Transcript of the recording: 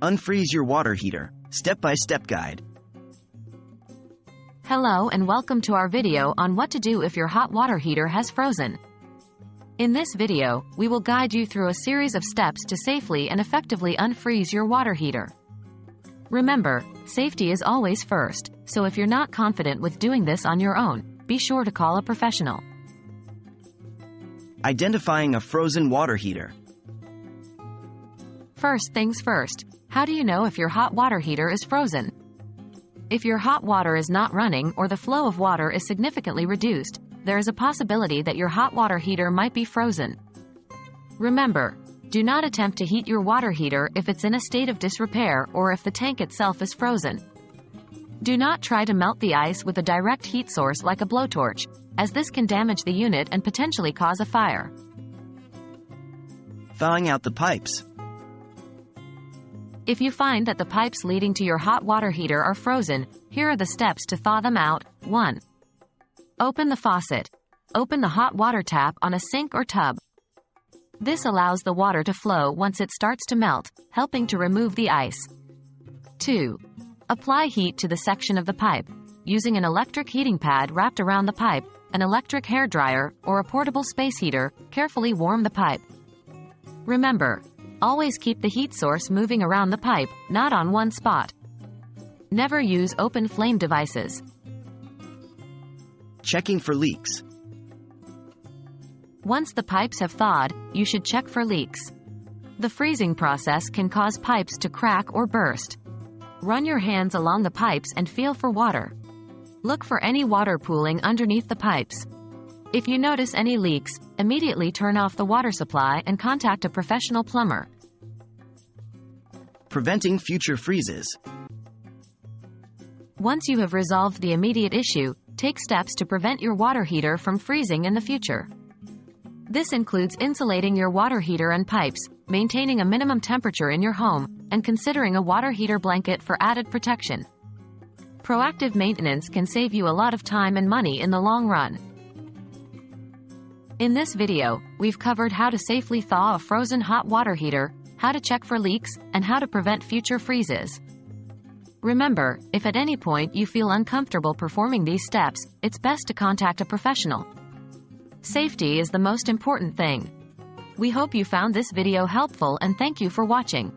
Unfreeze your water heater, step-by-step guide. Hello and welcome to our video on what to do if your hot water heater has frozen. In this video, we will guide you through a series of steps to safely and effectively unfreeze your water heater. Remember, safety is always first, so if you're not confident with doing this on your own, be sure to call a professional. Identifying a frozen water heater. First things first, how do you know if your hot water heater is frozen? If your hot water is not running or the flow of water is significantly reduced, there is a possibility that your hot water heater might be frozen. Remember, do not attempt to heat your water heater if it's in a state of disrepair or if the tank itself is frozen. Do not try to melt the ice with a direct heat source like a blowtorch, as this can damage the unit and potentially cause a fire. Thawing out the pipes. If you find that the pipes leading to your hot water heater are frozen, here are the steps to thaw them out. 1. Open the faucet. Open the hot water tap on a sink or tub. This allows the water to flow once it starts to melt, helping to remove the ice. 2. Apply heat to the section of the pipe. Using an electric heating pad wrapped around the pipe, an electric hairdryer, or a portable space heater, carefully warm the pipe. Remember, always keep the heat source moving around the pipe, not on one spot. Never use open flame devices. Checking for leaks. Once the pipes have thawed, you should check for leaks. The freezing process can cause pipes to crack or burst. Run your hands along the pipes and feel for water. Look for any water pooling underneath the pipes. If you notice any leaks, immediately turn off the water supply and contact a professional plumber. Preventing future freezes. Once you have resolved the immediate issue, take steps to prevent your water heater from freezing in the future. This includes insulating your water heater and pipes, maintaining a minimum temperature in your home, and considering a water heater blanket for added protection. Proactive maintenance can save you a lot of time and money in the long run. In this video, we've covered how to safely thaw a frozen hot water heater, how to check for leaks, and how to prevent future freezes. Remember, if at any point you feel uncomfortable performing these steps, it's best to contact a professional. Safety is the most important thing. We hope you found this video helpful and thank you for watching.